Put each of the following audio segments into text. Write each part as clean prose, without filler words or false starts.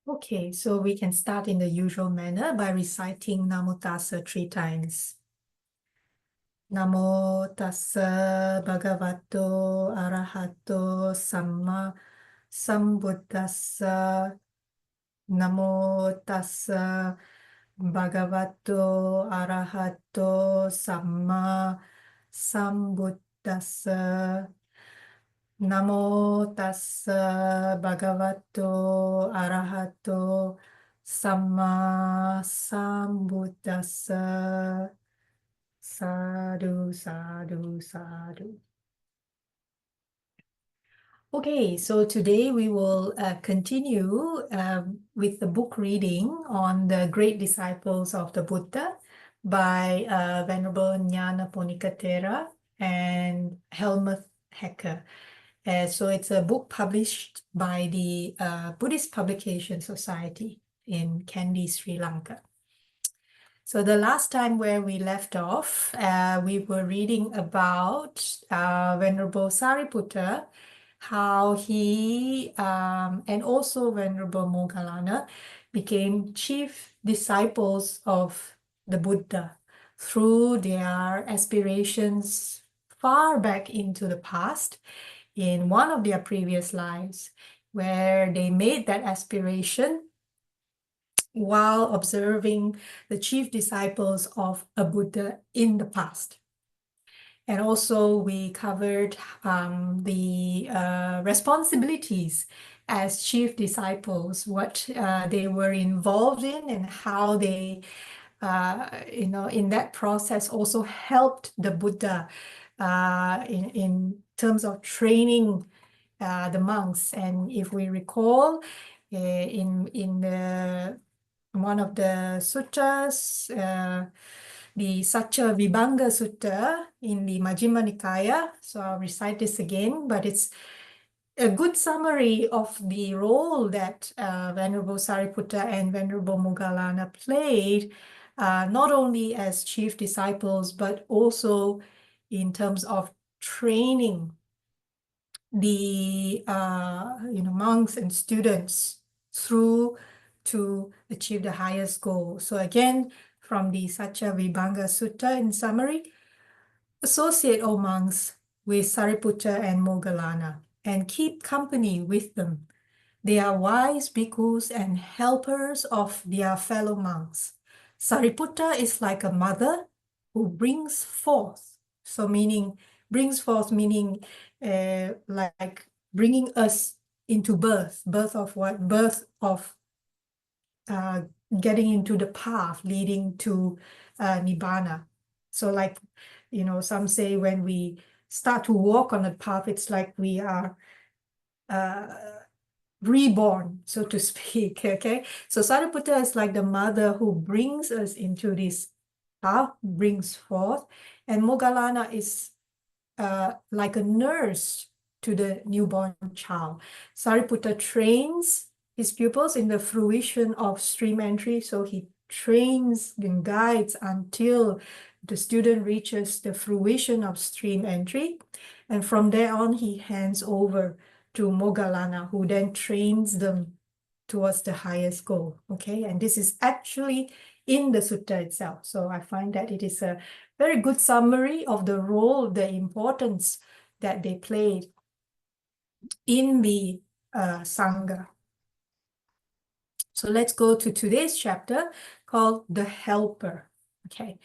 Okay, so we can start in the usual manner by reciting Namo Tassa 3 times. Namo Tassa Bhagavato Arahato Samma Sambuddhassa. Namo Tassa Bhagavato Arahato Samma Sambuddhassa. Namo Tassa Bhagavato Arahato Samma Sambuddhassa. Sadhu, sadhu, sadhu. Okay, so today we will continue with the book reading on the great disciples of the Buddha by Venerable Nyanaponika Thera and Hellmuth Hecker. So it's a book published by the Buddhist Publication Society in Kandy, Sri Lanka. So the last time where we left off, we were reading about Venerable Sariputta, how he and also Venerable Moggallana became chief disciples of the Buddha through their aspirations far back into the past in one of their previous lives, where they made that aspiration while observing the chief disciples of a Buddha in the past. And also we covered the responsibilities as chief disciples, what they were involved in and how they, in that process also helped the Buddha in terms of training the monks. And if we recall, in the one of the sutras, the Satya Vibhanga Sutta in the Majjhima Nikaya. So I'll recite this again, but it's a good summary of the role that Venerable Sariputta and Venerable Moggallana played, not only as chief disciples, but also in terms of training the monks and students through to achieve the highest goal. So again, from the Satya Vibhanga Sutta in summary, associate, O monks, with Sariputta and Moggallana and keep company with them. They are wise bhikkhus and helpers of their fellow monks. Sariputta is like a mother who brings forth. So meaning, brings forth meaning like bringing us into birth. Birth of what? Birth of getting into the path leading to Nibbana. So like, some say when we start to walk on the path, it's like we are reborn, so to speak, okay? So Sariputta is like the mother who brings us into this path, brings forth, and Moggallana is like a nurse to the newborn child. Sariputta trains his pupils in the fruition of stream entry, so he trains and guides until the student reaches the fruition of stream entry, and from there on he hands over to Moggallana, who then trains them towards the highest goal, okay? And this is actually in the sutta itself. So I find that it is a very good summary of the role, the importance that they played in the Sangha. So let's go to today's chapter called The Helper, okay?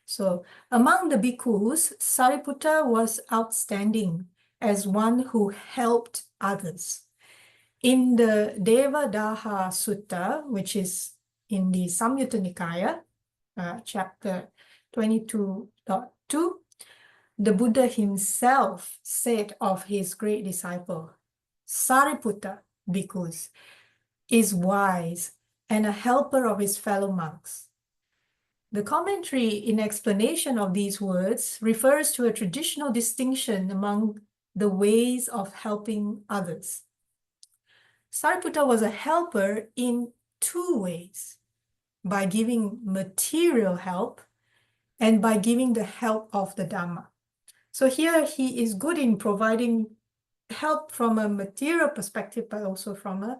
So among the bhikkhus, Sariputta was outstanding as one who helped others. In the Devadaha Sutta, which is in the Samyutta Nikaya, chapter 22.2, the Buddha himself said of his great disciple, Sariputta bhikkhus is wise and a helper of his fellow monks. The commentary in explanation of these words refers to a traditional distinction among the ways of helping others. Sariputta was a helper in two ways, by giving material help and by giving the help of the Dhamma. So here he is good in providing help from a material perspective, but also from a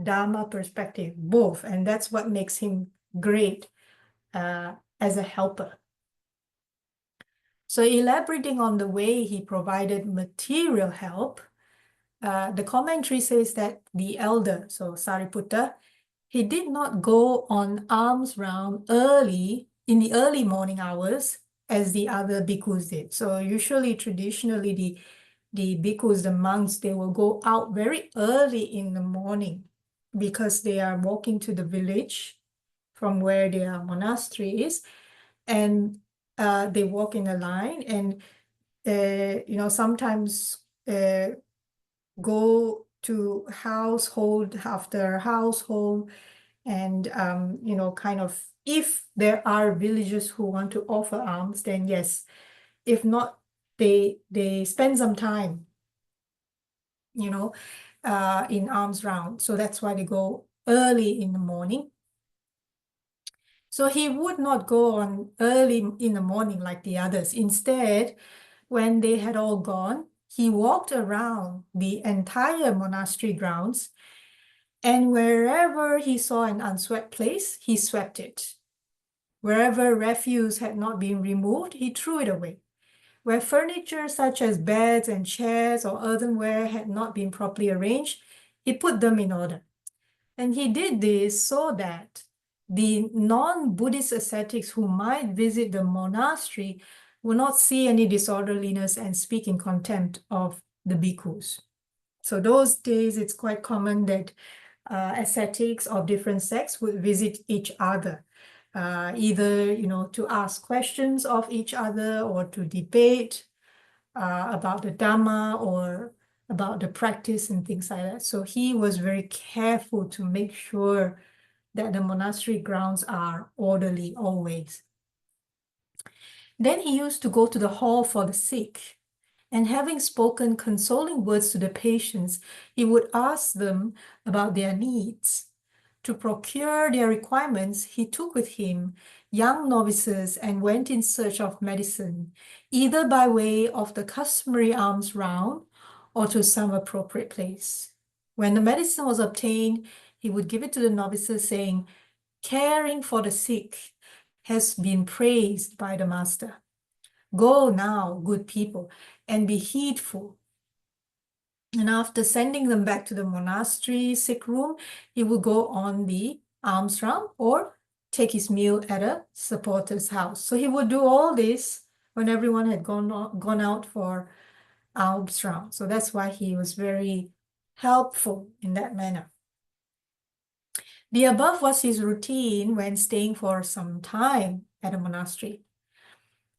Dharma perspective, both. And that's what makes him great as a helper. So elaborating on the way he provided material help, the commentary says that the elder, so Sariputta, he did not go on alms round in the early morning hours as the other bhikkhus did. So usually, traditionally, the bhikkhus, the monks, they will go out very early in the morning because they are walking to the village from where their monastery is, and they walk in a line, and sometimes go to household after household, and kind of, if there are villagers who want to offer alms, then yes. If not, they spend some time in alms round. So that's why they go early in the morning. So he would not go on early in the morning like the others. Instead, when they had all gone, he walked around the entire monastery grounds, and wherever he saw an unswept place, he swept it. Wherever refuse had not been removed, he threw it away. Where furniture such as beds and chairs or earthenware had not been properly arranged, he put them in order. And he did this so that the non-Buddhist ascetics who might visit the monastery will not see any disorderliness and speak in contempt of the bhikkhus. So those days, it's quite common that ascetics of different sects would visit each other, either to ask questions of each other or to debate about the Dhamma or about the practice and things like that. So he was very careful to make sure that the monastery grounds are orderly always. Then he used to go to the hall for the sick, and having spoken consoling words to the patients, he would ask them about their needs. To procure their requirements, he took with him young novices and went in search of medicine, either by way of the customary alms round or to some appropriate place. When the medicine was obtained, he would give it to the novices, saying, "Caring for the sick has been praised by the master. Go now, good people, and be heedful." And after sending them back to the monastery sick room, he would go on the alms round or take his meal at a supporter's house. So he would do all this when everyone had gone out for alms round. So that's why he was very helpful in that manner. The above was his routine when staying for some time at a monastery.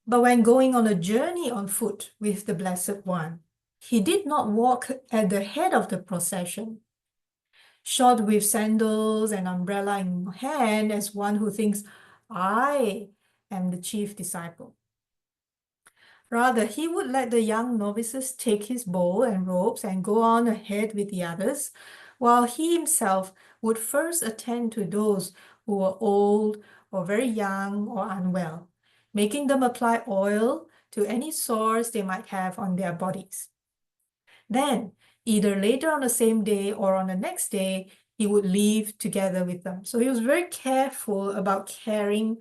But when going on a journey on foot with the Blessed One, he did not walk at the head of the procession, shod with sandals and umbrella in hand as one who thinks, "I am the chief disciple." Rather, he would let the young novices take his bowl and robes and go on ahead with the others, while he himself would first attend to those who were old or very young or unwell, making them apply oil to any sores they might have on their bodies. Then, either later on the same day or on the next day, he would leave together with them. So he was very careful about caring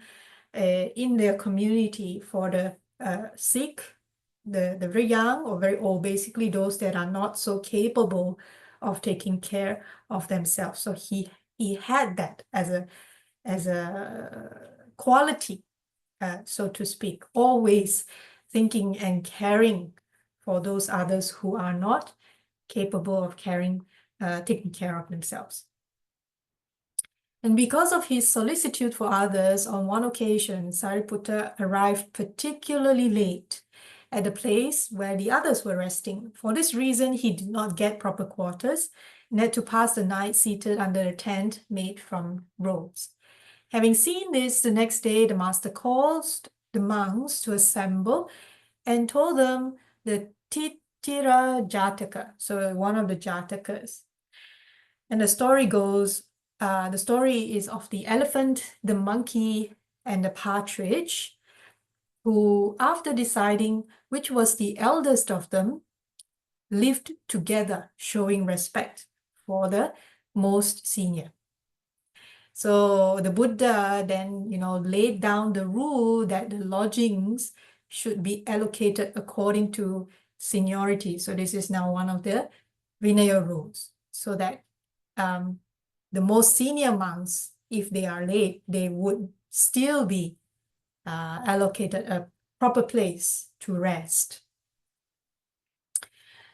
in their community for the sick, the very young or very old, basically those that are not so capable of taking care of themselves. So he had that as a quality, so to speak, always thinking and caring for those others who are not capable of taking care of themselves. And because of his solicitude for others, on one occasion, Sariputta arrived particularly late at the place where the others were resting. For this reason, he did not get proper quarters and had to pass the night seated under a tent made from robes. Having seen this, the next day, the master caused the monks to assemble and told them the Titira Jataka, so one of the Jatakas. And the story goes, the story is of the elephant, the monkey, and the partridge, who, after deciding which was the eldest of them, lived together, showing respect for the most senior. So the Buddha then, laid down the rule that the lodgings should be allocated according to seniority. So this is now one of the Vinaya rules, so that the most senior monks, if they are late, they would still be allocated a proper place to rest.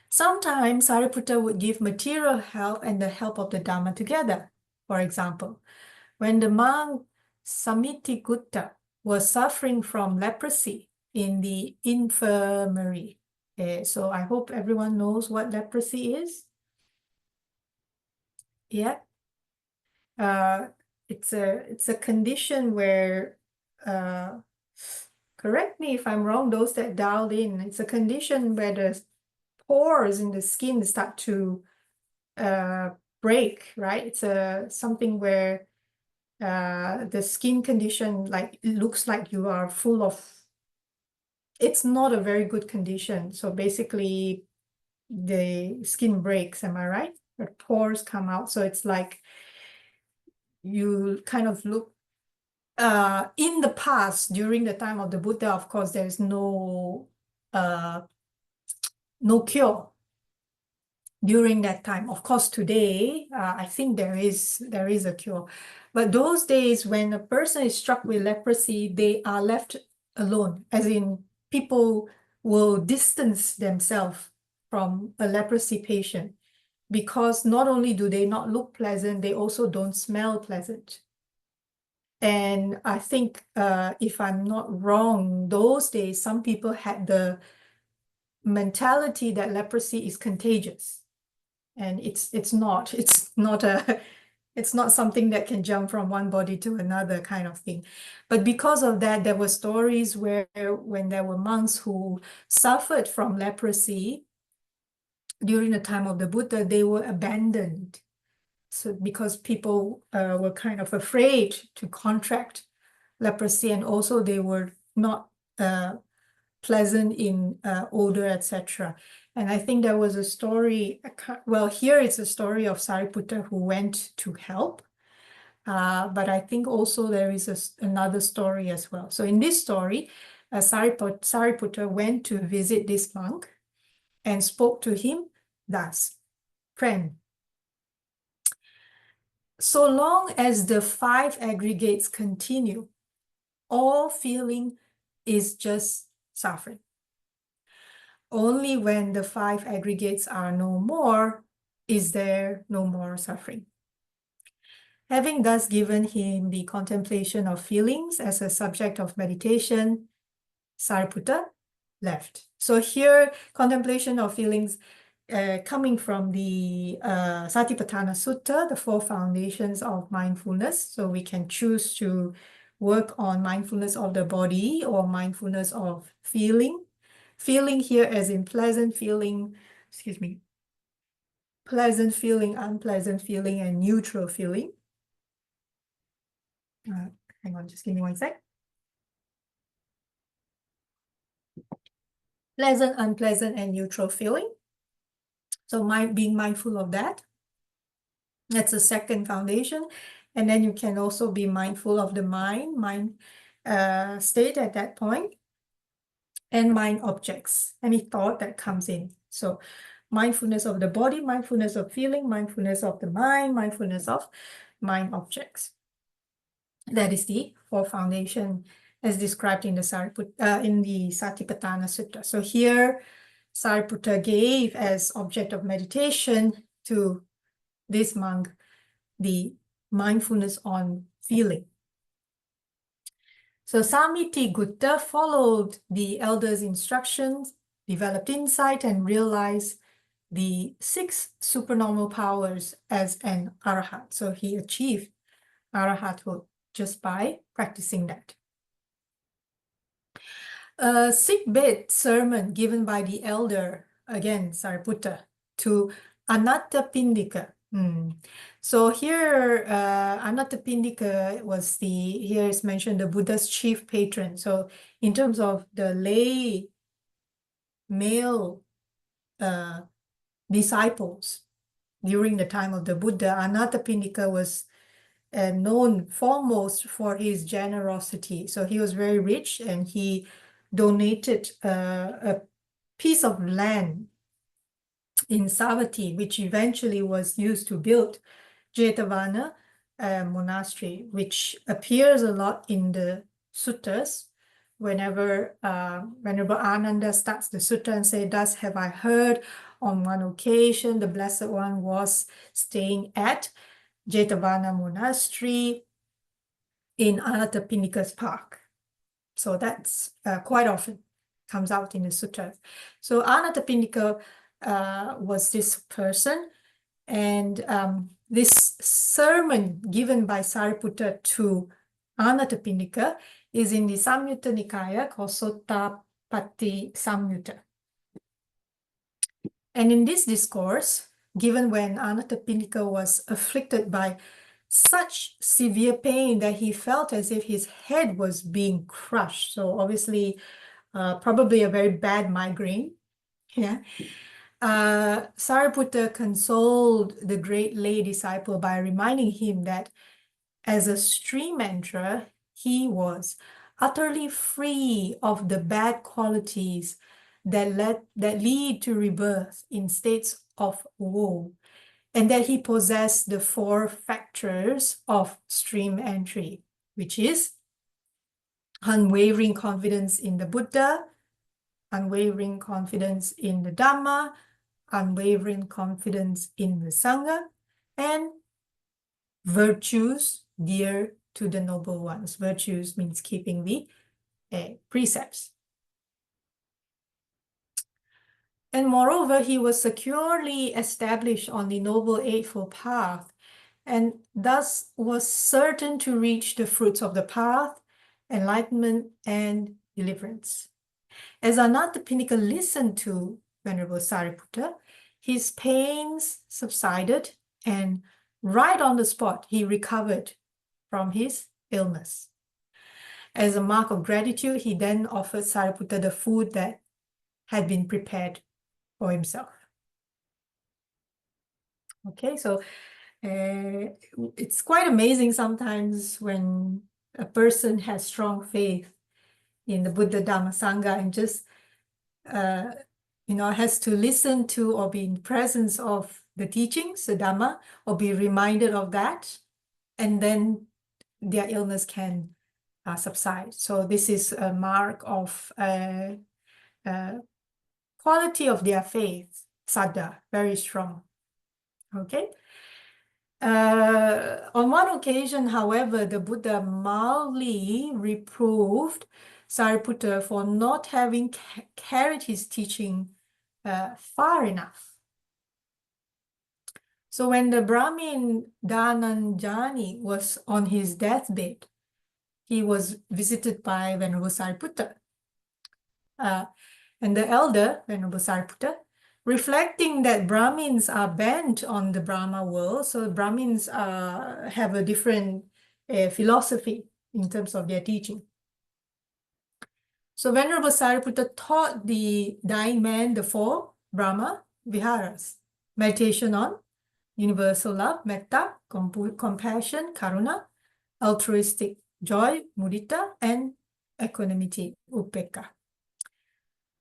Sometimes Sariputta would give material help and the help of the Dhamma together. For example, when the monk Samittikutta was suffering from leprosy in the infirmary. So I hope everyone knows what leprosy is. Yeah. It's a condition where, correct me if I'm wrong, those that dialed in, it's a condition where the pores in the skin start to break, right? It's something where the skin condition, like, it looks like you are full of, it's not a very good condition. So basically the skin breaks, am I right? The pores come out. So it's like you kind of look, in the past, during the time of the Buddha, of course, there's no cure during that time. Of course, today, I think there is a cure. But those days, when a person is struck with leprosy, they are left alone, as in people will distance themselves from a leprosy patient, because not only do they not look pleasant, they also don't smell pleasant. And I think, if I'm not wrong, those days, some people had the mentality that leprosy is contagious. And it's not it's not something that can jump from one body to another kind of thing. But because of that, there were stories where when there were monks who suffered from leprosy during the time of the Buddha, they were abandoned. So because people were kind of afraid to contract leprosy, and also they were not pleasant in odor, etc. And I think there was a story, well, here it's a story of Sariputta who went to help. But I think also there is another story as well. So in this story, Sariputta went to visit this monk and spoke to him thus: "Friend, so long as the 5 aggregates continue, all feeling is just suffering. Only when the 5 aggregates are no more is there no more suffering." Having thus given him the contemplation of feelings as a subject of meditation, Sariputta left. So here, contemplation of feelings coming from the Satipatthana Sutta, the 4 foundations of mindfulness. So we can choose to work on mindfulness of the body or mindfulness of feeling. Feeling here as in pleasant feeling, pleasant feeling, unpleasant feeling, and neutral feeling. Hang on, just give me one sec. Pleasant, unpleasant, and neutral feeling. So being mindful of that. That's the second foundation. And then you can also be mindful of the mind state at that point, and mind objects, any thought that comes in. So mindfulness of the body, mindfulness of feeling, mindfulness of the mind, mindfulness of mind objects. That is the 4 foundation as described in the Satipatthana Sutta. So here, Sariputta gave as object of meditation to this monk the mindfulness on feeling. So Samittikutta followed the elder's instructions, developed insight, and realized the 6 supernormal powers as an arahat. So he achieved arahathood just by practicing that. A sickbed sermon given by the elder, again, Sariputta, to Anathapindika. So here, Anathapindika was here is mentioned the Buddha's chief patron. So in terms of the lay male disciples, during the time of the Buddha, Anathapindika was known foremost for his generosity. So he was very rich, and he donated a piece of land in Savatthi, which eventually was used to build Jetavana monastery, which appears a lot in the suttas. Whenever Ananda starts the sutta and say, "Thus have I heard, on one occasion the Blessed One was staying at Jetavana monastery in Anathapindika's park." So that's quite often comes out in the suttas. So Anathapindika was this person, and this sermon given by Sariputta to Anathapindika is in the Samyutta Nikaya called Sottapatti Samyutta. And in this discourse, given when Anathapindika was afflicted by such severe pain that he felt as if his head was being crushed, so obviously probably a very bad migraine, yeah. Sariputta consoled the great lay disciple by reminding him that as a stream enterer, he was utterly free of the bad qualities that lead to rebirth in states of woe, and that he possessed the 4 factors of stream entry, which is unwavering confidence in the Buddha, unwavering confidence in the Dhamma, unwavering confidence in the Sangha, and virtues dear to the noble ones. Virtues means keeping the precepts. And moreover, he was securely established on the Noble Eightfold Path, and thus was certain to reach the fruits of the path, enlightenment and deliverance. As Anathapindika listened to Venerable Sariputta, his pains subsided, and right on the spot, he recovered from his illness. As a mark of gratitude, he then offered Sariputta the food that had been prepared for himself. Okay, so it's quite amazing sometimes when a person has strong faith in the Buddha, Dhamma, Sangha, and just has to listen to or be in presence of the teachings, the Dhamma, or be reminded of that, and then their illness can subside. So this is a mark of quality of their faith, saddha, very strong. Okay. On one occasion, however, the Buddha mildly reproved Sariputta for not having carried his teaching far enough. So when the Brahmin Dhananjani was on his deathbed, he was visited by Venerable Sariputta. And the elder, Venerable Sariputta, reflecting that Brahmins are bent on the Brahma world, so Brahmins have a different philosophy in terms of their teaching. So Venerable Sariputta taught the dying man the 4 Brahma Viharas: meditation on universal love, metta, compassion, karuna, altruistic joy, mudita, and equanimity, upekkha,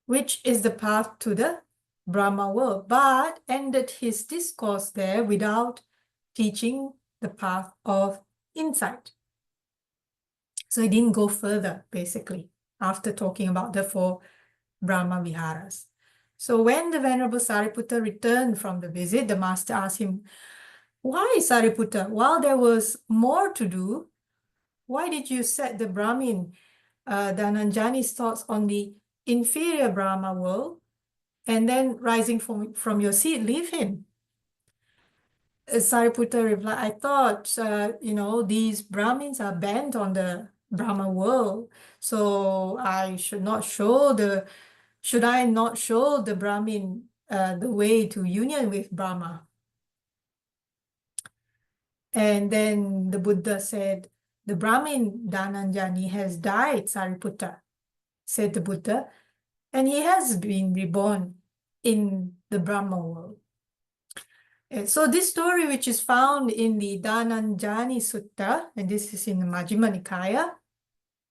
which is the path to the Brahma world, but ended his discourse there without teaching the path of insight. So he didn't go further, basically, after talking about the 4 Brahma Viharas. So when the Venerable Sariputta returned from the visit, the master asked him, "Why, Sariputta, while there was more to do, why did you set the Brahmin Dhananjani's thoughts on the inferior Brahma world, and then rising from your seat, leave him?" Sariputta replied, "I thought, these Brahmins are bent on the Brahma world, so should I not show the Brahmin the way to union with Brahma?" And then the Buddha said, "The Brahmin Dhananjani has died, Sariputta," said the Buddha, "and he has been reborn in the Brahma world." So this story, which is found in the Dhananjani Sutta, and this is in the Majjhima Nikaya,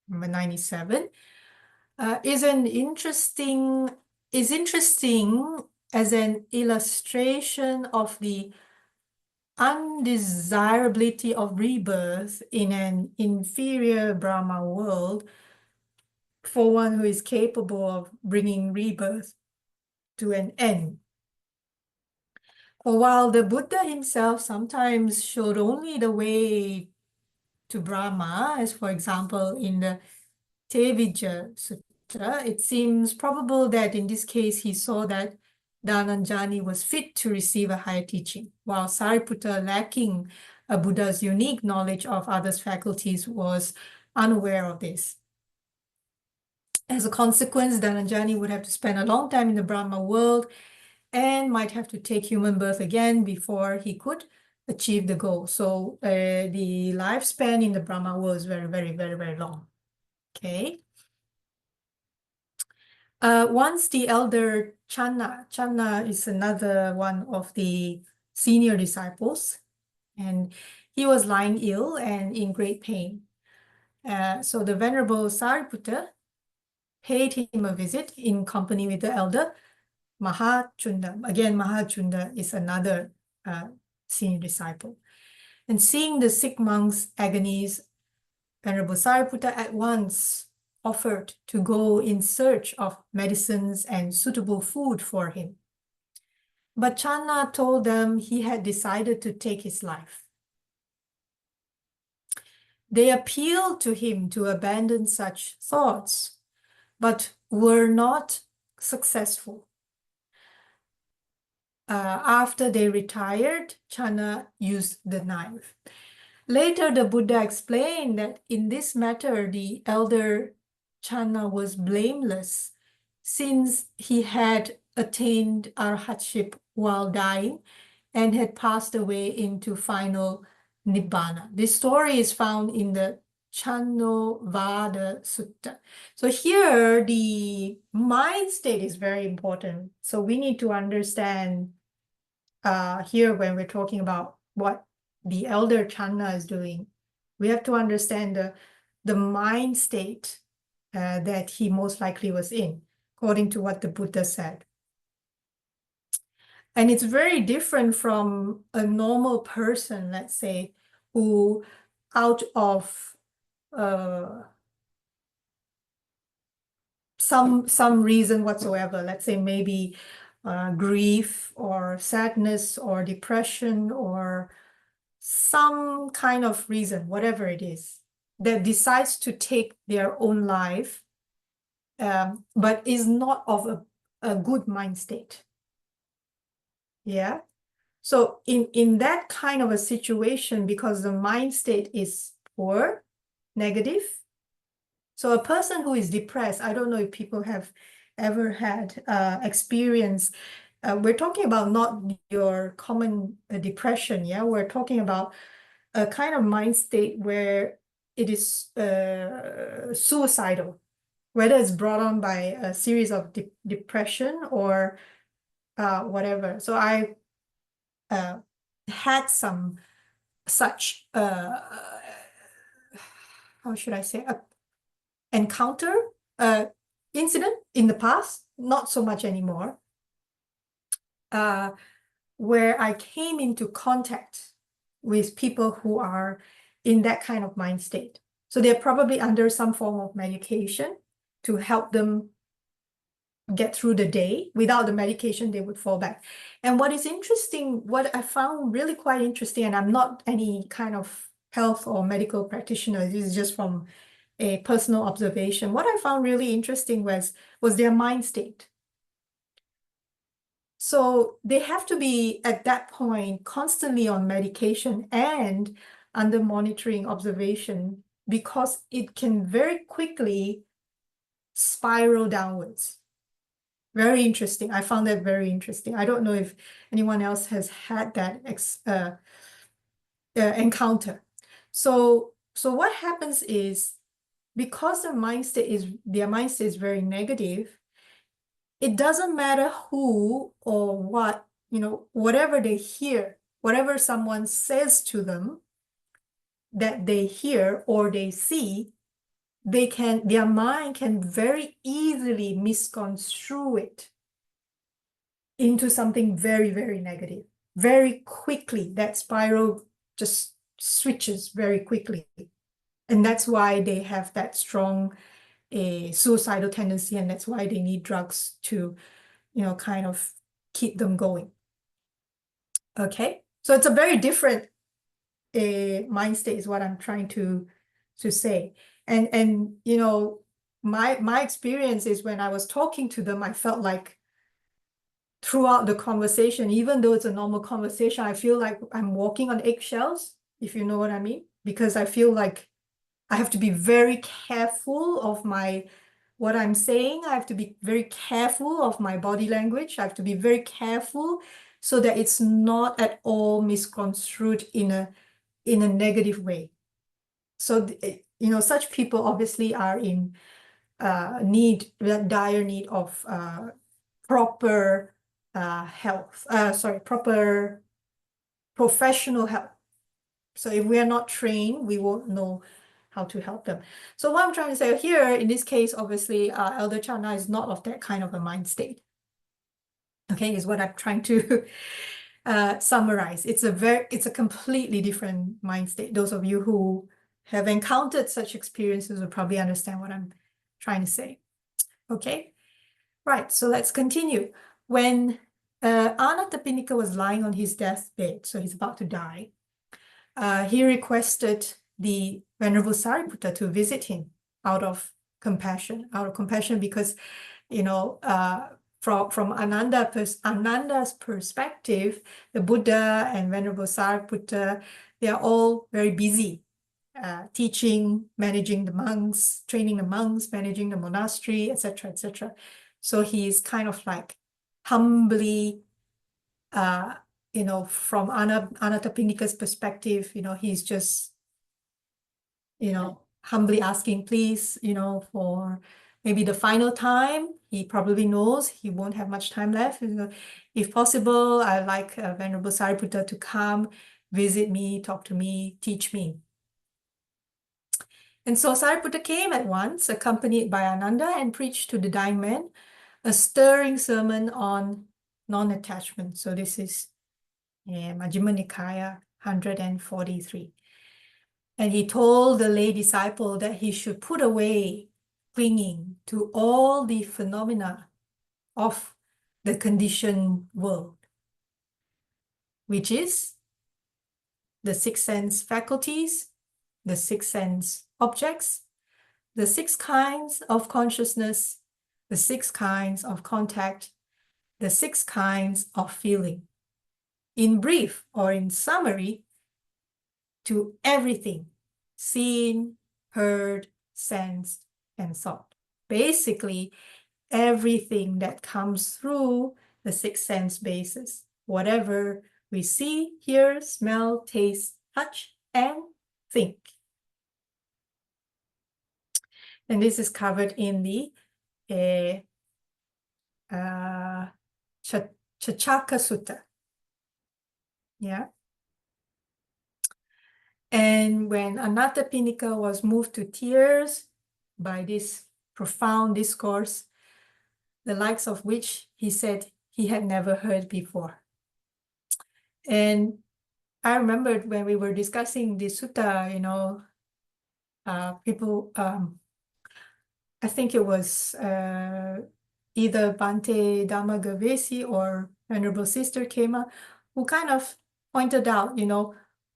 number 97, is interesting as an illustration of the undesirability of rebirth in an inferior Brahma world for one who is capable of bringing rebirth to an end. For while the Buddha himself sometimes showed only the way to Brahma, as for example in the Tevijja Sutta, it seems probable that in this case he saw that Dhananjani was fit to receive a higher teaching, while Sariputta, lacking a Buddha's unique knowledge of others' faculties, was unaware of this. As a consequence, Dhananjani would have to spend a long time in the Brahma world and might have to take human birth again before he could achieve the goal. So the lifespan in the Brahma world is very, very, very, very long. Okay. Once the elder Channa is another one of the senior disciples, and he was lying ill and in great pain. So the Venerable Sariputta paid him a visit in company with the elder Mahachunda. Again, Mahachunda is another senior disciple. And seeing the sick monk's agonies, Venerable Sariputta at once offered to go in search of medicines and suitable food for him. But Channa told them he had decided to take his life. They appealed to him to abandon such thoughts, but were not successful. After they retired, Channa used the knife. Later, the Buddha explained that in this matter, the elder Channa was blameless since he had attained arhatship while dying and had passed away into final nibbana. This story is found in the Channovada Sutta. So here, the mind state is very important. So we need to understand here when we're talking about what the elder Channa is doing, we have to understand the mind state that he most likely was in, according to what the Buddha said. And it's very different from a normal person, let's say, who out of some reason whatsoever, let's say maybe grief or sadness or depression or some kind of reason, whatever it is, that decides to take their own life, but is not of a good mind state. Yeah. So in that kind of a situation, because the mind state is poor, negative, so a person who is depressed, I don't know if people have ever had experience. We're talking about not your common depression, yeah? We're talking about a kind of mind state where it is suicidal, whether it's brought on by a series of depression or whatever. So I had some such, how should I say, encounter, incident in the past, not so much anymore, where I came into contact with people who are in that kind of mind state. So they're probably under some form of medication to help them get through the day. Without the medication, they would fall back. And what is interesting, what I found really quite interesting, and I'm not any kind of health or medical practitioner, this is just from a personal observation. What I found really interesting was their mind state. So they have to be at that point constantly on medication and under monitoring observation because it can very quickly spiral downwards. Very interesting. I found that very interesting. I don't know if anyone else has had that encounter. So what happens is, because their mind state is very negative, it doesn't matter who or what whatever they hear, whatever someone says to them that they hear or they see, their mind can very easily misconstrue it into something very, very negative. Very quickly, that spiral just switches very quickly. And that's why they have that strong suicidal tendency, and that's why they need drugs to, kind of keep them going. Okay, so it's a very different mind state is what I'm trying to say. And my experience is when I was talking to them, I felt like throughout the conversation, even though it's a normal conversation, I feel like I'm walking on eggshells, if you know what I mean, because I feel like I have to be very careful of what I'm saying. I have to be very careful of my body language. I have to be very careful so that it's not at all misconstrued in a negative way. So, such people obviously are in dire need of proper proper professional help. So if we are not trained, we won't know how to help them. So what I'm trying to say here, in this case, obviously, Elder Channa is not of that kind of a mind state. Okay, is what I'm trying to summarize. It's a completely different mind state. Those of you who have encountered such experiences will probably understand what I'm trying to say. Okay, right. So let's continue. When Nyanaponika was lying on his deathbed, so he's about to die, he requested the Venerable Sariputta to visit him out of compassion because, from Ananda's perspective, the Buddha and Venerable Sariputta, they are all very busy teaching, managing the monks, training the monks, managing the monastery, etc., etc. So he's kind of like humbly, from Nyanaponika's perspective, he's just, humbly asking, please, for maybe the final time. He probably knows he won't have much time left. If possible, I'd like Venerable Sariputta to come, visit me, talk to me, teach me. And so Sariputta came at once, accompanied by Ananda, and preached to the dying man a stirring sermon on non-attachment. So this is Majjhima Nikaya 143. And he told the lay disciple that he should put away clinging to all the phenomena of the conditioned world, which is the six sense faculties, the six sense objects, the six kinds of consciousness, the six kinds of contact, the six kinds of feeling. In brief, or in summary, to everything seen, heard, sensed, and thought. Basically, everything that comes through the six sense bases, whatever we see, hear, smell, taste, touch, and think. And this is covered in the Chachaka Sutta. Yeah. And when Nyanaponika was moved to tears by this profound discourse, the likes of which he said he had never heard before. And I remembered when we were discussing the sutta, people, I think it was either Bhante Dhammagavesi or Venerable Sister Kema, who kind of pointed out,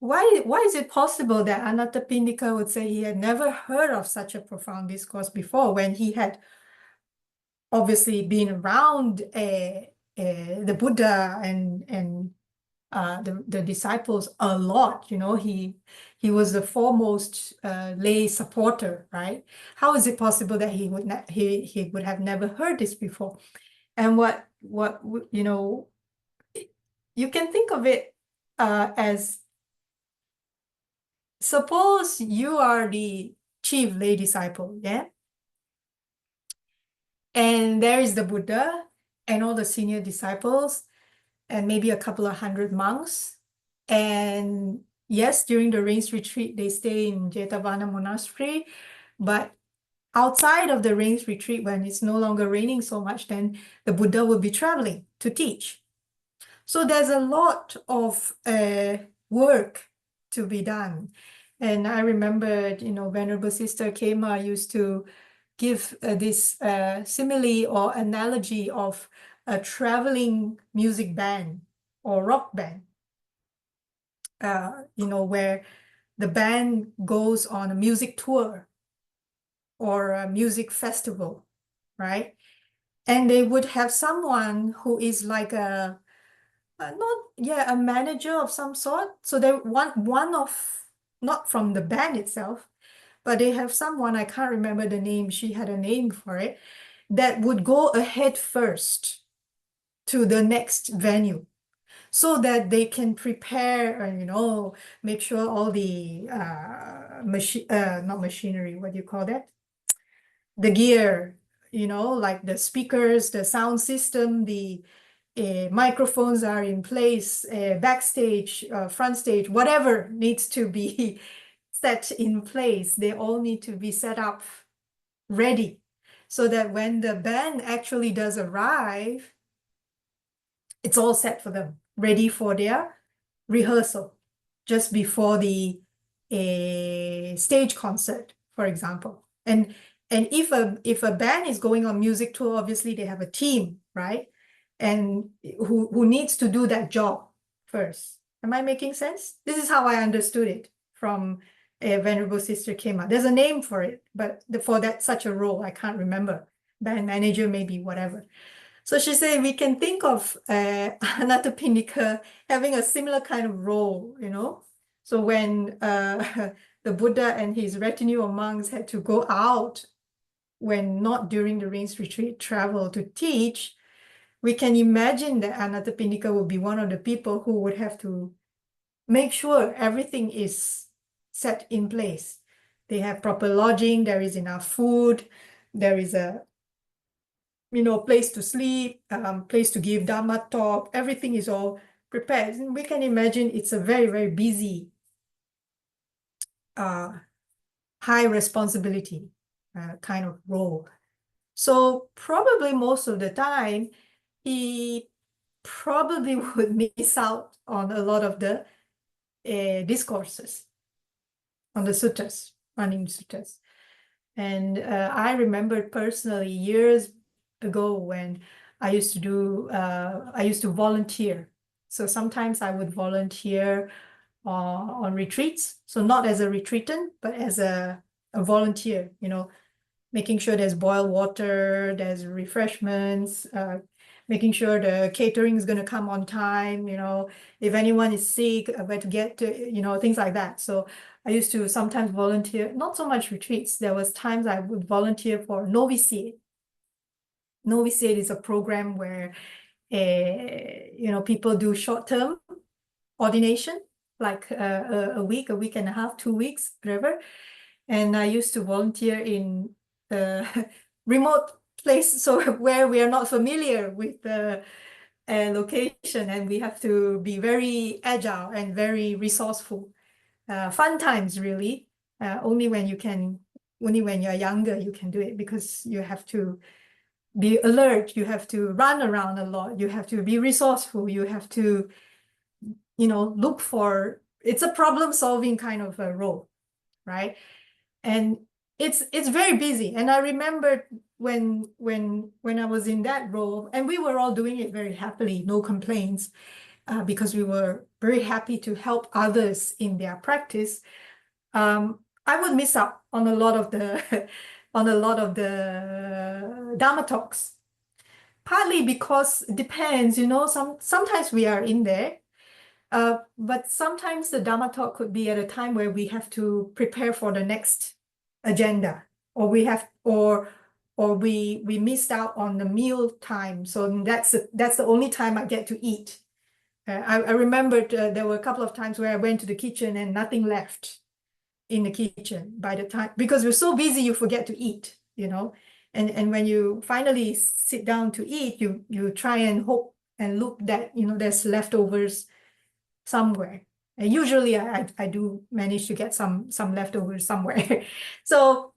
why is it possible that Nyanaponika would say he had never heard of such a profound discourse before, when he had obviously been around the Buddha and the disciples a lot. He was the foremost lay supporter, right? How is it possible that he would have never heard this before? And what you can think of it as, suppose you are the chief lay disciple, yeah? And there is the Buddha and all the senior disciples. and maybe a couple of hundred monks. And yes, during the rains retreat, they stay in Jetavana Monastery, but outside of the rains retreat, when it's no longer raining so much, then the Buddha will be traveling to teach. So there's a lot of work to be done. And I remember, Venerable Sister Kema used to give this simile or analogy of a traveling music band or rock band, where the band goes on a music tour or a music festival, right? And they would have someone who is like a manager of some sort. So they want one of, not from the band itself, but they have someone, I can't remember the name, she had a name for it, that would go ahead first to the next venue so that they can prepare, make sure all the not machinery, what do you call that? The gear, like the speakers, the sound system, the microphones are in place, backstage, front stage, whatever needs to be set in place. They all need to be set up ready so that when the band actually does arrive, it's all set for them, ready for their rehearsal just before the stage concert, for example. And if a band is going on music tour, obviously they have a team, right? And who needs to do that job first. Am I making sense? This is how I understood it from Venerable Sister Kema. There's a name for it, but for that such a role, I can't remember. Band manager, maybe, whatever. So she said we can think of Nyanaponika having a similar kind of role, So when the Buddha and his retinue of monks had to go out when not during the rains retreat, travel to teach, we can imagine that Nyanaponika would be one of the people who would have to make sure everything is set in place. They have proper lodging, there is enough food, there is a place to sleep, place to give Dhamma talk, everything is all prepared. And we can imagine it's a very, very busy, high responsibility kind of role. So probably most of the time, he probably would miss out on a lot of the discourses on the suttas, running suttas. And I remember personally years ago when I used to volunteer. So sometimes I would volunteer on retreats. So not as a retreatant, but as a volunteer, making sure there's boiled water, there's refreshments, making sure the catering is going to come on time, if anyone is sick, where to get to, things like that. So I used to sometimes volunteer, not so much retreats. There was times I would volunteer for novitiate. Novitiate is a program where, people do short-term ordination, like a week and a half, 2 weeks, whatever. And I used to volunteer in a remote place, so where we are not familiar with the location, and we have to be very agile and very resourceful. Fun times, really. Only when you're younger, you can do it, because you have to be alert, you have to run around a lot, you have to be resourceful, you have to, look for, it's a problem-solving kind of a role, right? And it's very busy. And I remember when I was in that role, and we were all doing it very happily, no complaints, because we were very happy to help others in their practice. I would miss out on a lot of the Dhamma talks, partly because it depends, sometimes we are in there, but sometimes the Dhamma talk could be at a time where we have to prepare for the next agenda, or we missed out on the meal time. So that's the only time I get to eat. I remembered there were a couple of times where I went to the kitchen and nothing left in the kitchen by the time, because you're so busy you forget to eat, and when you finally sit down to eat, you try and hope and look that, there's leftovers somewhere. And usually I do manage to get some leftovers somewhere. So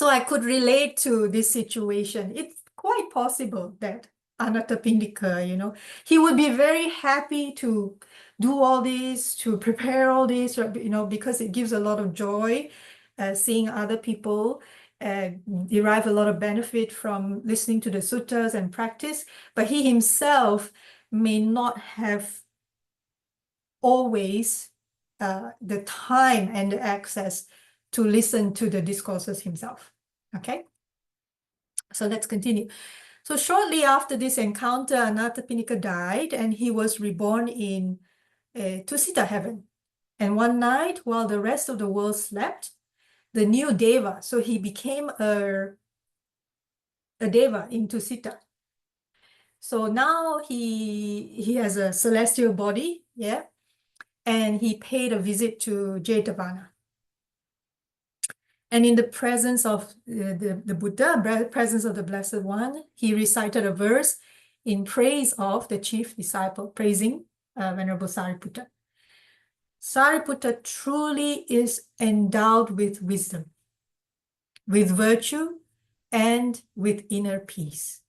I could relate to this situation. It's quite possible that Anathapindika, he would be very happy to do all this, to prepare all this, because it gives a lot of joy, seeing other people derive a lot of benefit from listening to the suttas and practice, but he himself may not have always the time and the access to listen to the discourses himself. Okay, so let's continue. So shortly after this encounter, Anathapindika died, and he was reborn in Tusita heaven. And one night, while the rest of the world slept, the new Deva, so he became a Deva in Tusita. So now he has a celestial body, yeah, and he paid a visit to Jetavana. And in the presence of the Buddha, presence of the Blessed One, he recited a verse in praise of the chief disciple, praising Venerable Sariputta. Sariputta truly is endowed with wisdom, with virtue, and with inner peace.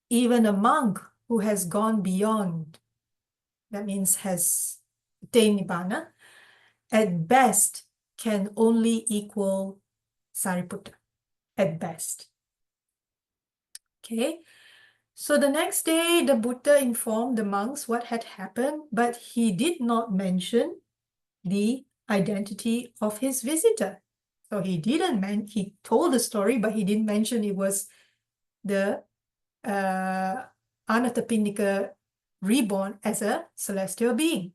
Even a monk who has gone beyond, that means has attained Nibbana, at best can only equal Sariputta, at best. Okay, so the next day, the Buddha informed the monks what had happened, but he did not mention the identity of his visitor. So he told the story, but he didn't mention it was the Anathapindika reborn as a celestial being.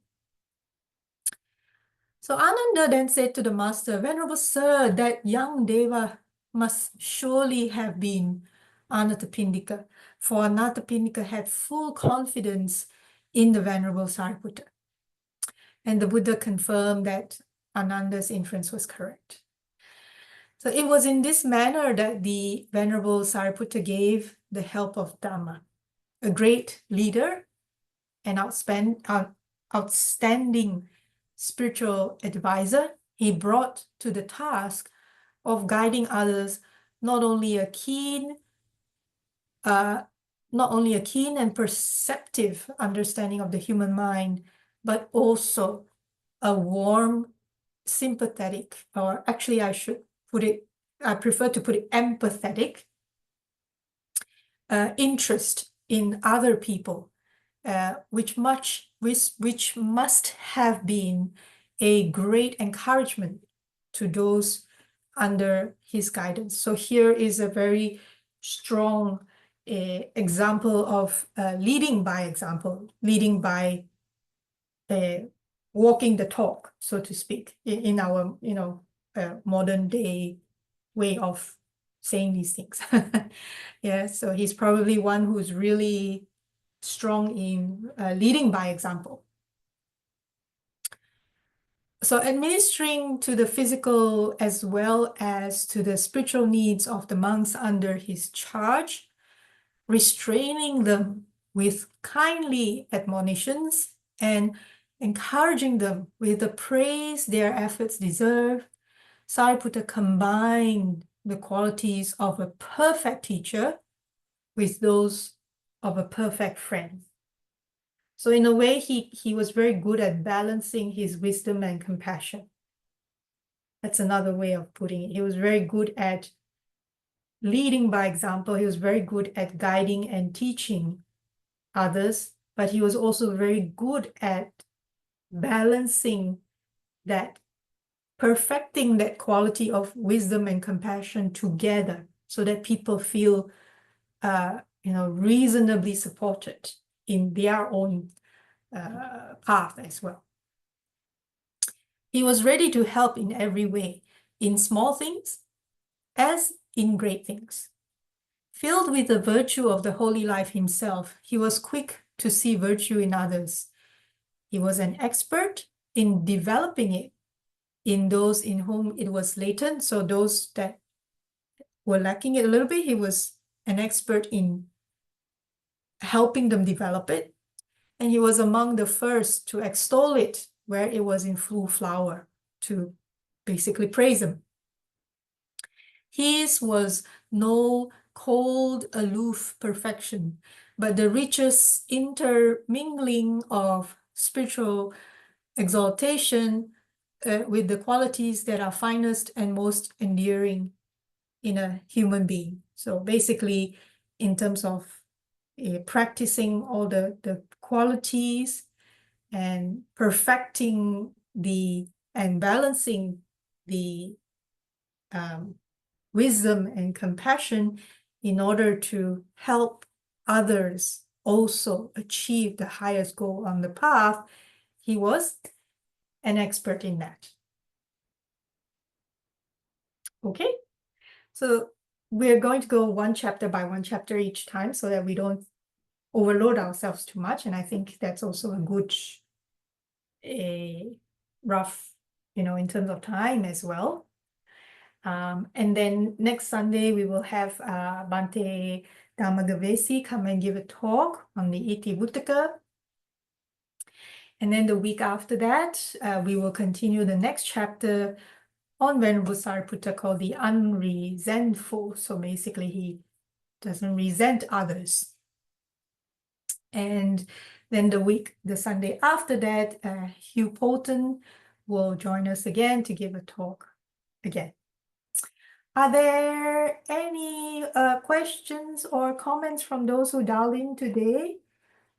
So Ananda then said to the master, Venerable Sir, that young Deva must surely have been Anathapindika, for Anathapindika had full confidence in the Venerable Sariputta. And the Buddha confirmed that Ananda's inference was correct. So it was in this manner that the Venerable Sariputta gave the help of Dhamma, a great leader and outstanding spiritual advisor. He brought to the task of guiding others not only a keen and perceptive understanding of the human mind, but also a warm, sympathetic, or actually I prefer to put it empathetic, interest in other people, which must have been a great encouragement to those under his guidance. So here is a very strong example of leading by example, leading by walking the talk, so to speak, in our modern day way of saying these things. Yeah, so he's probably one who's really strong in leading by example. So administering to the physical as well as to the spiritual needs of the monks under his charge, restraining them with kindly admonitions and encouraging them with the praise their efforts deserve, Sariputta combined the qualities of a perfect teacher with those of a perfect friend. So in a way, he was very good at balancing his wisdom and compassion. That's another way of putting it. He was very good at leading by example. He was very good at guiding and teaching others, but he was also very good at balancing that, perfecting that quality of wisdom and compassion together so that people feel reasonably supported in their own path as well. He was ready to help in every way, in small things as in great things. Filled with the virtue of the holy life himself, he was quick to see virtue in others. He was an expert in developing it in those in whom it was latent. So those that were lacking it a little bit, he was an expert in helping them develop it. And he was among the first to extol it where it was in full flower, to basically praise him. His was no cold, aloof perfection, but the richest intermingling of spiritual exaltation with the qualities that are finest and most endearing in a human being. So basically, in terms of practicing all the qualities and perfecting and balancing the wisdom and compassion in order to help others also achieve the highest goal on the path, he was an expert in that. Okay, so we're going to go one chapter by one chapter each time so that we don't overload ourselves too much. And I think that's also a good rough, in terms of time as well. And then next Sunday, we will have Bhante Dhammagavesi come and give a talk on the Iti Buddhika. And then the week after that, we will continue the next chapter on Venerable Sariputta called the Unresentful. So basically, he doesn't resent others. And then the Sunday after that, Hugh Polton will join us again to give a talk again. Are there any questions or comments from those who dialed in today?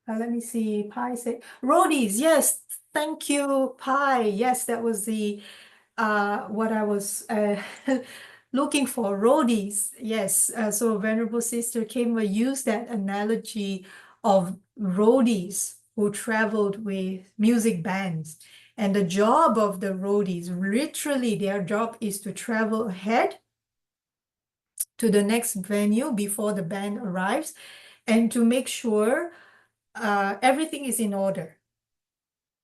Let me see. Pi said, roadies, yes, thank you, Pi. Yes, that was the what I was looking for, roadies. Yes, so Venerable Sister Kimber used that analogy of roadies who traveled with music bands. And the job of the roadies, literally their job is to travel ahead to the next venue before the band arrives and to make sure everything is in order.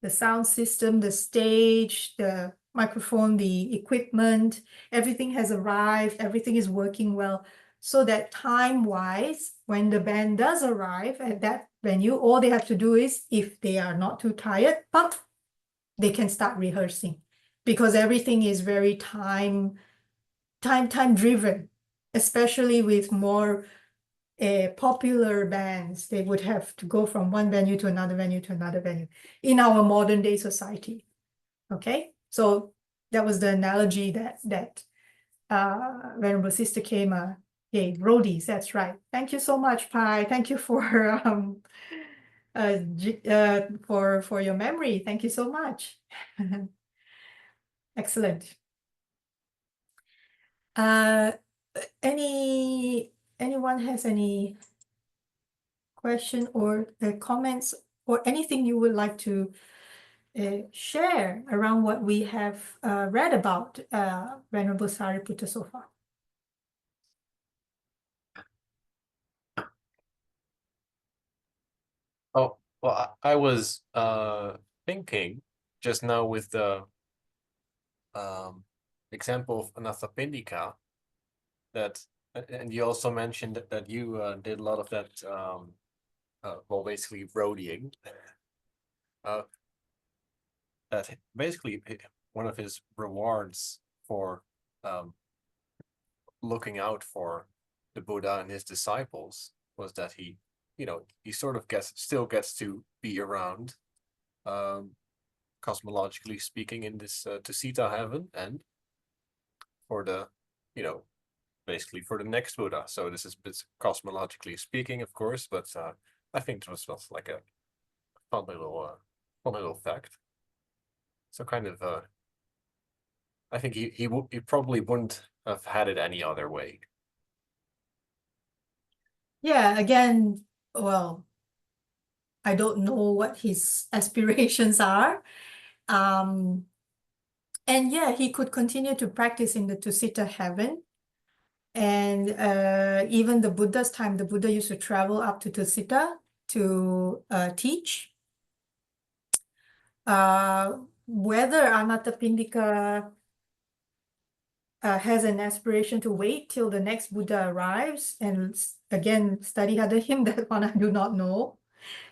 The sound system, the stage, the microphone, the equipment, everything has arrived, everything is working well, so that time-wise, when the band does arrive at that venue, all they have to do is, if they are not too tired, they can start rehearsing, because everything is very time-driven, especially with more popular bands. They would have to go from one venue to another venue to another venue in our modern day society. Okay, so that was the analogy that Venerable Sister came gave. Roadies, that's right. Thank you so much, Pi. Thank you for for your memory. Thank you so much. Excellent. Anyone has any question or comments or anything you would like to share around what we have read about Venerable Sariputta so far? Oh, well, I was thinking just now with the example of Anathapindika, that, and you also mentioned that you did a lot of that, well, basically roadieing. That basically one of his rewards for looking out for the Buddha and his disciples was that he sort of still gets to be around, cosmologically speaking, in this Tusita heaven, and for the, basically for the next Buddha. So this is cosmologically speaking, of course, but I think it was like a fun little fact. So kind of, I think he probably wouldn't have had it any other way. Yeah, again, well, I don't know what his aspirations are. And yeah, he could continue to practice in the Tusita heaven. And even the Buddha's time, the Buddha used to travel up to Tusita to teach. Whether Anathapindika has an aspiration to wait till the next Buddha arrives and again study under him. That one I do not know.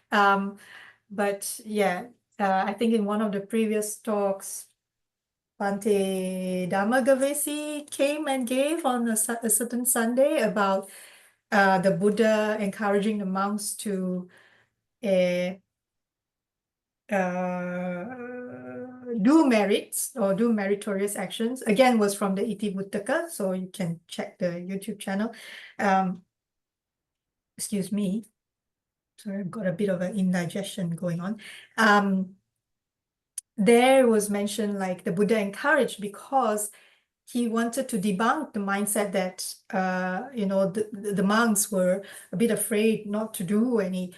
But yeah, I think in one of the previous talks, Bhante Dhammagavesi came and gave on a certain Sunday about the Buddha encouraging the monks to do merits or do meritorious actions. Again, was from the Iti Buttaka, so you can check the YouTube channel. Excuse me. Sorry, I've got a bit of an indigestion going on. There was mentioned like the Buddha encouraged because he wanted to debunk the mindset that the monks were a bit afraid not to do any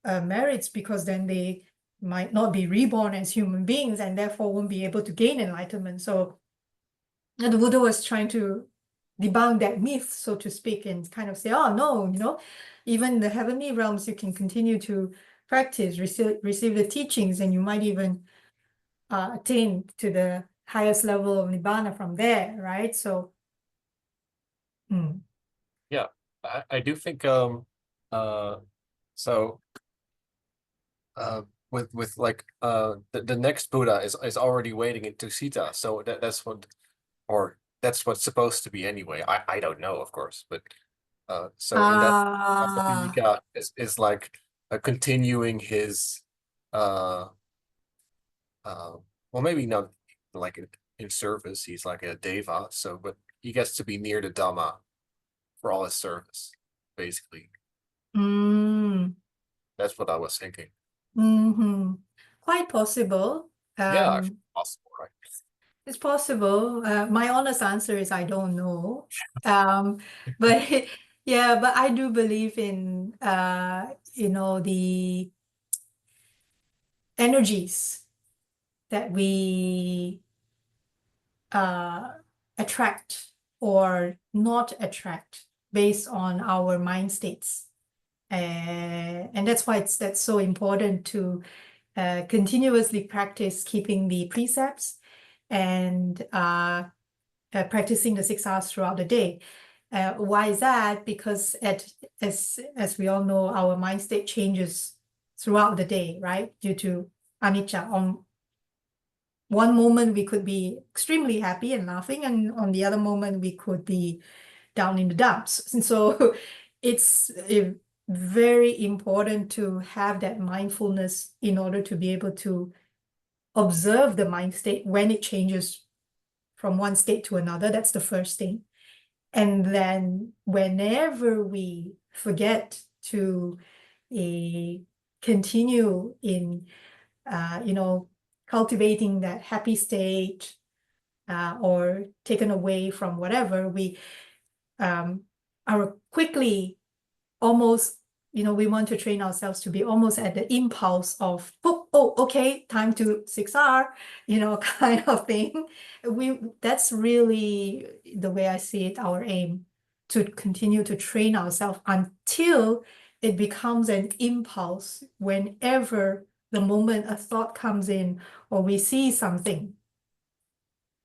merits because then they might not be reborn as human beings and therefore won't be able to gain enlightenment. So the Buddha was trying to debunk that myth, so to speak, and kind of say, oh no, even in the heavenly realms, you can continue to practice, receive the teachings, and you might even attain to the highest level of Nibbana from there, right? So, yeah, I do think with like the next Buddha is already waiting in Tusita, so that's what's supposed to be anyway. I don't know, of course, but so in that Nyanaponika is like continuing his well, maybe not like in service, he's like a deva, so but he gets to be near the Dhamma for all his service, basically. That's what I was thinking. Quite possible. Yeah, actually possible, right? It's possible. My honest answer is I don't know. But yeah, but I do believe in the energies that we attract or not attract based on our mind states. And that's why that's so important to continuously practice keeping the precepts and practicing the 6 hours throughout the day. Why is that? Because as we all know, our mind state changes throughout the day, right? Due to anicca. On one moment, we could be extremely happy and laughing, and on the other moment, we could be down in the dumps. And so it's very important to have that mindfulness in order to be able to observe the mind state when it changes from one state to another. That's the first thing. And then whenever we forget to continue in, cultivating that happy state or taken away from whatever, we are quickly almost, we want to train ourselves to be almost at the impulse of, oh, okay, time to 6R, kind of thing. That's really the way I see it, our aim, to continue to train ourselves until it becomes an impulse whenever the moment a thought comes in or we see something.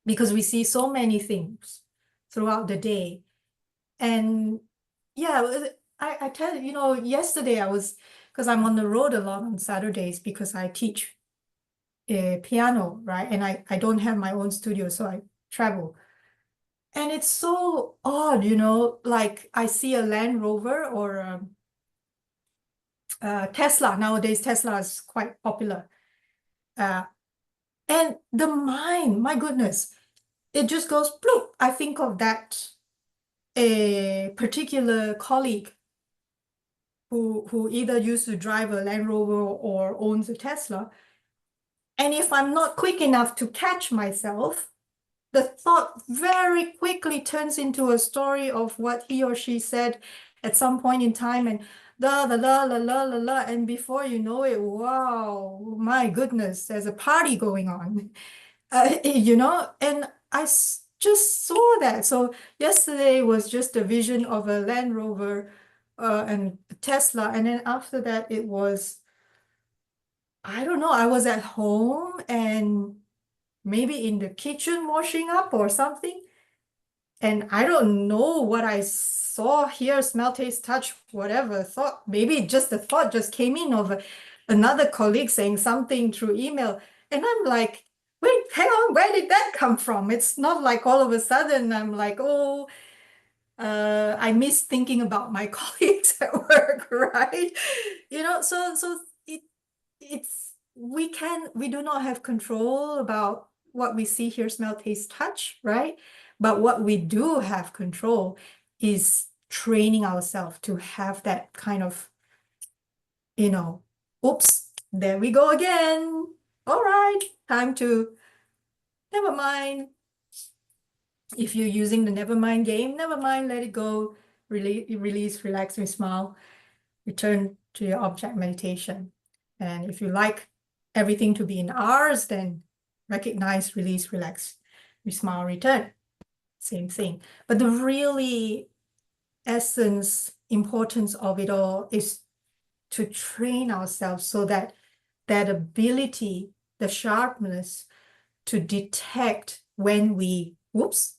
Because we see so many things throughout the day. And yeah, I tell you, yesterday because I'm on the road a lot on Saturdays because I teach piano, right? And I don't have my own studio, so I travel. And it's so odd, like I see a Land Rover or Tesla. Nowadays, Tesla is quite popular. And the mind, my goodness, it just goes, bloop. I think of that a particular colleague who either used to drive a Land Rover or owns a Tesla. And if I'm not quick enough to catch myself, the thought very quickly turns into a story of what he or she said at some point in time and la la la la la la la, and before you know it, wow, my goodness, there's a party going on. And I just saw that. So yesterday was just a vision of a Land Rover and Tesla. And then after that, it was, I don't know, I was at home and maybe in the kitchen washing up or something. And I don't know what I saw, hear, smell, taste, touch, whatever thought. Maybe just the thought just came in of another colleague saying something through email. And I'm like, wait, hang on, where did that come from? It's not like all of a sudden I'm like, oh, I miss thinking about my colleagues at work, right? So we do not have control about what we see, hear, smell, taste, touch, right? But what we do have control is training ourselves to have that kind of, oops, there we go again. All right, time to, never mind. If you're using the never mind game, never mind, let it go, release, relax, and smile, return to your object meditation. And if you like everything to be in R's, then recognize, release, relax, smile, return. Same thing. But the really importance of it all is to train ourselves so that that ability, the sharpness to detect when we whoops,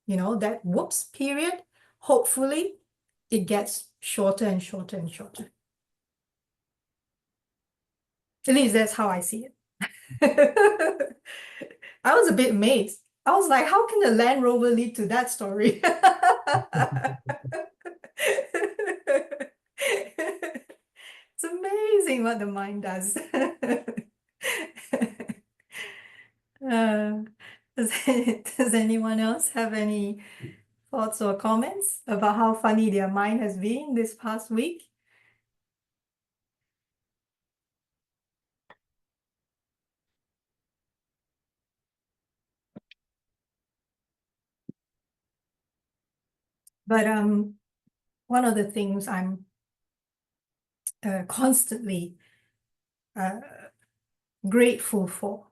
that whoops period, hopefully it gets shorter and shorter and shorter. At least that's how I see it. I was a bit amazed. I was like, how can a Land Rover lead to that story? It's amazing what the mind does. Does anyone else have any thoughts or comments about how funny their mind has been this past week? But one of the things I'm constantly grateful for,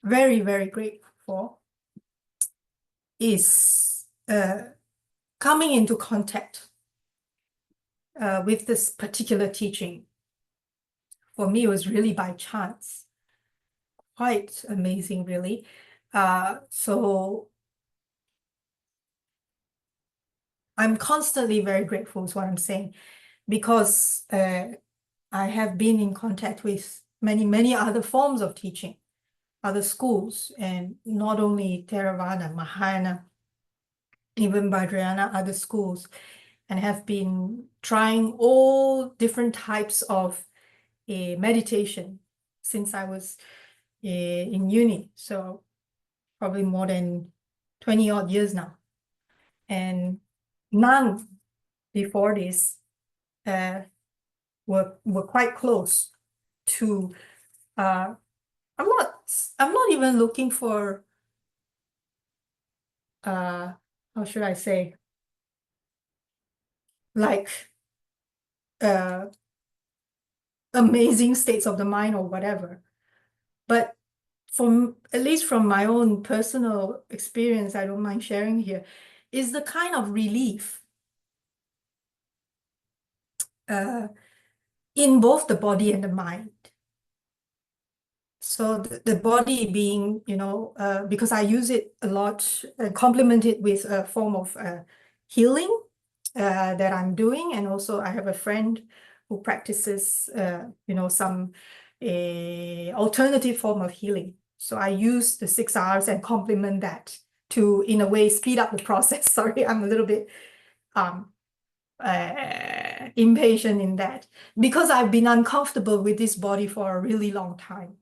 very, very grateful for, is coming into contact with this particular teaching. For me, it was really by chance. Quite amazing, really. So I'm constantly very grateful is what I'm saying, because I have been in contact with many, many other forms of teaching, other schools, and not only Theravada, Mahayana, even Vajrayana, other schools, and have been trying all different types of meditation since I was in uni. So probably more than 20 odd years now. And none before this were quite close to I'm not even looking for how should I say, like amazing states of the mind or whatever. But at least from my own personal experience, I don't mind sharing here, is the kind of relief in both the body and the mind. So the body being, because I use it a lot, complement it with a form of healing that I'm doing. And also I have a friend who practices, some alternative form of healing. So I use the 6 R's and complement that to, in a way, speed up the process. Sorry, I'm a little bit impatient in that, because I've been uncomfortable with this body for a really long time.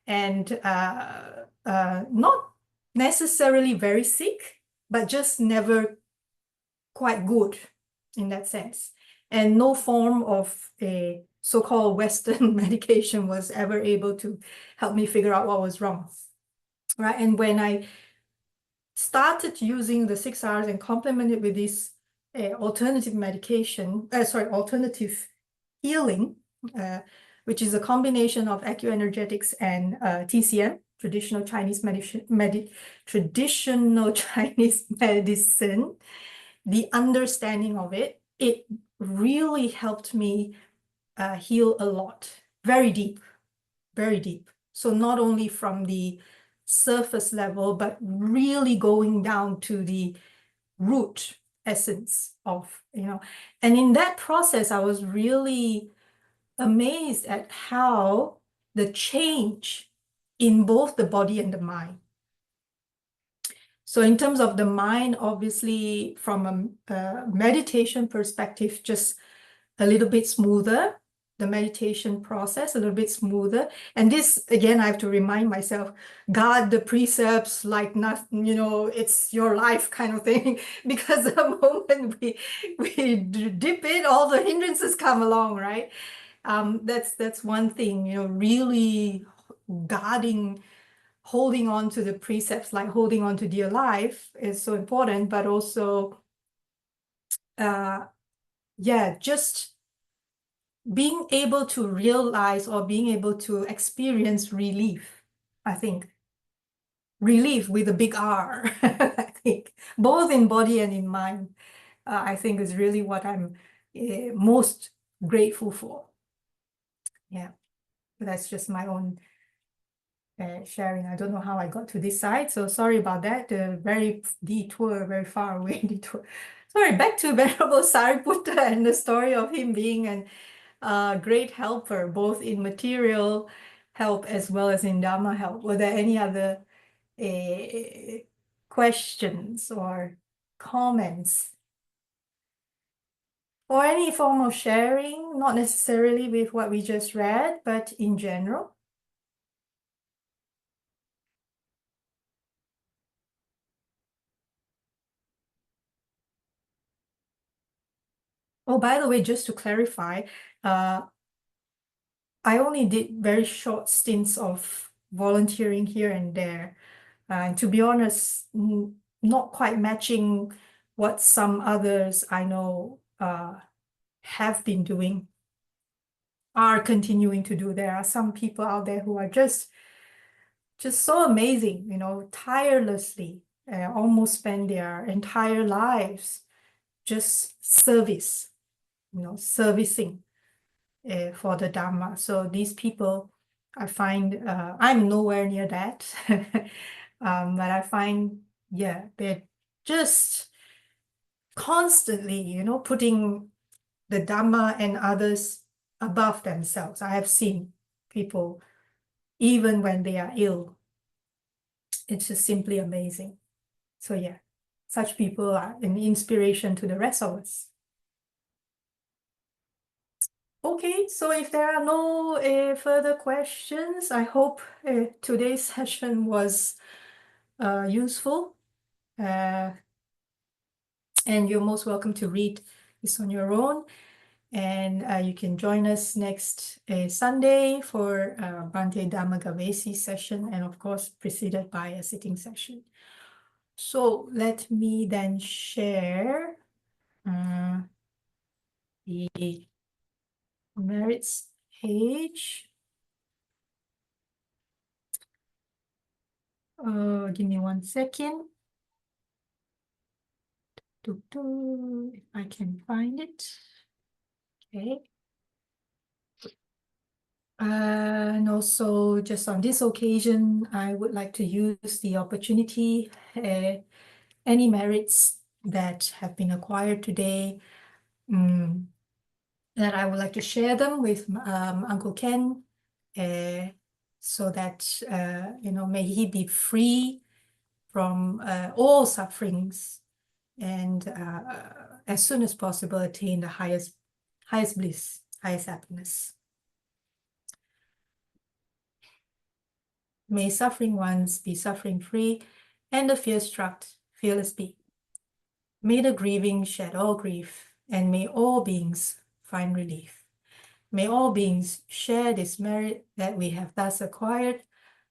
And not necessarily very sick, but just never quite good in that sense. And no form of a so-called Western medication was ever able to help me figure out what was wrong, right? And when I started using the 6 R's and complemented with this alternative healing, which is a combination of acuenergetics and TCM, traditional Chinese medicine, the understanding of it really helped me heal a lot, very deep, very deep. So not only from the surface level, but really going down to the root essence of, and in that process, I was really amazed at how the change in both the body and the mind. So in terms of the mind, obviously from a meditation perspective, just a little bit smoother, the meditation process a little bit smoother. And this, again, I have to remind myself, guard the precepts like nothing, it's your life kind of thing. Because the moment we dip it, all the hindrances come along, right? That's one thing, really guarding, holding on to the precepts, like holding on to dear life is so important, but also, just being able to realize or being able to experience relief, I think. Relief with a big R, I think, both in body and in mind, I think is really what I'm most grateful for. Yeah, that's just my own sharing. I don't know how I got to this side, so sorry about that. Very detour, very far away detour. Sorry, back to Venerable Sariputta and the story of him being an great helper, both in material help as well as in Dhamma help. Were there any other questions or comments? Or any form of sharing, not necessarily with what we just read, but in general? Oh, by the way, just to clarify, I only did very short stints of volunteering here and there. And to be honest, not quite matching what some others I know have been doing, are continuing to do. There are some people out there who are just so amazing, tirelessly, almost spend their entire lives just servicing for the Dhamma. So these people, I find, I'm nowhere near that, but I find, they're just constantly, putting the Dhamma and others above themselves. I have seen people, even when they are ill, it's just simply amazing. So yeah, such people are an inspiration to the rest of us. Okay, so if there are no further questions, I hope today's session was useful. And you're most welcome to read this on your own. And you can join us next Sunday for Bhante Dhammagavesi session, and of course preceded by a sitting session. So let me then share the merits page. Give me 1 second. If I can find it. Okay. And also, just on this occasion, I would like to use the opportunity, any merits that have been acquired today, that I would like to share them with Uncle Ken, so that, may he be free from all sufferings, and as soon as possible attain the highest bliss, highest happiness. May suffering ones be suffering free, and the fear-struck fearless be. May the grieving shed all grief, and may all beings find relief. May all beings share this merit that we have thus acquired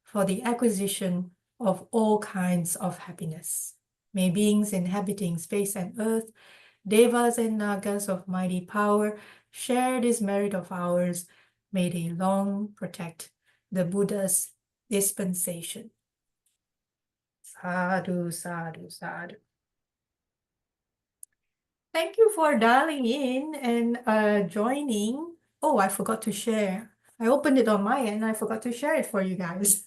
for the acquisition of all kinds of happiness. May beings inhabiting space and earth, devas and nagas of mighty power, share this merit of ours. May they long protect the Buddha's dispensation. Sadhu, sadhu, sadhu. Thank you for dialing in and joining. Oh, I forgot to share. I opened it on my end. I forgot to share it for you guys.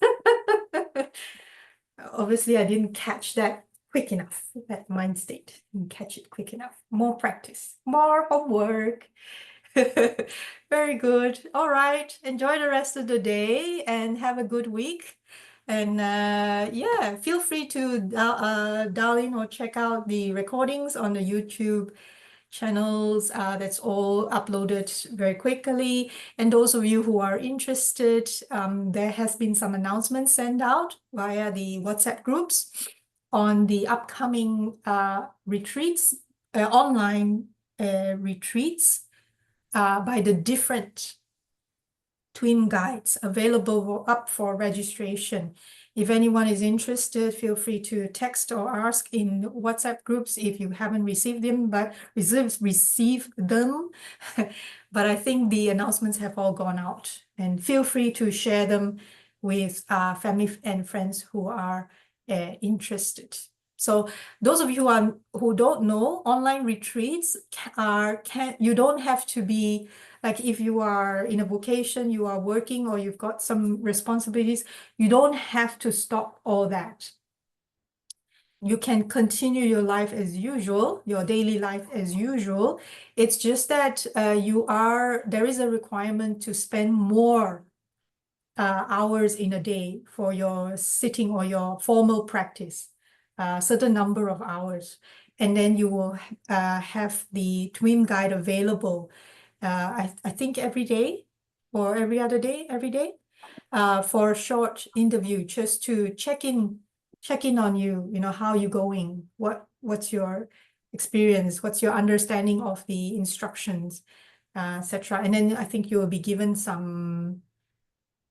Obviously, I didn't catch that quick enough, that mind state. Didn't catch it quick enough. More practice, more homework. Very good. All right. Enjoy the rest of the day and have a good week. And yeah, feel free to dial in or check out the recordings on the YouTube channels. That's all uploaded very quickly. And those of you who are interested, there has been some announcements sent out via the WhatsApp groups on the upcoming retreats, online retreats by the different twin guides available up for registration. If anyone is interested, feel free to text or ask in WhatsApp groups if you haven't received them, but receive them. But I think the announcements have all gone out, and feel free to share them with family and friends who are interested. So those of you who don't know, online retreats you don't have to be like, if you are in a vocation, you are working, or you've got some responsibilities, you don't have to stop all that. You can continue your life as usual, your daily life as usual. It's just that there is a requirement to spend more hours in a day for your sitting or your formal practice, a certain number of hours. And then you will have the twin guide available, I think every day or every other day, every day, for a short interview, just to check in on you, how you going, what's your experience, what's your understanding of the instructions, etc. And then I think you will be given some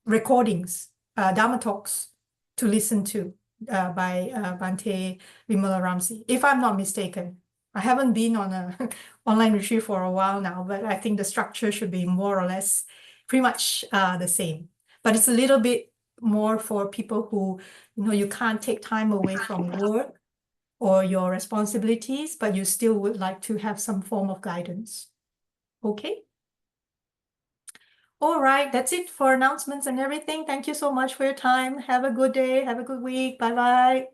recordings, Dharma talks to listen to by Bhante Vimala Ramsey, if I'm not mistaken. I haven't been on an online retreat for a while now, but I think the structure should be more or less pretty much the same. But it's a little bit more for people who, you can't take time away from work or your responsibilities, but you still would like to have some form of guidance. Okay? All right, that's it for announcements and everything. Thank you so much for your time. Have a good day. Have a good week. Bye-bye.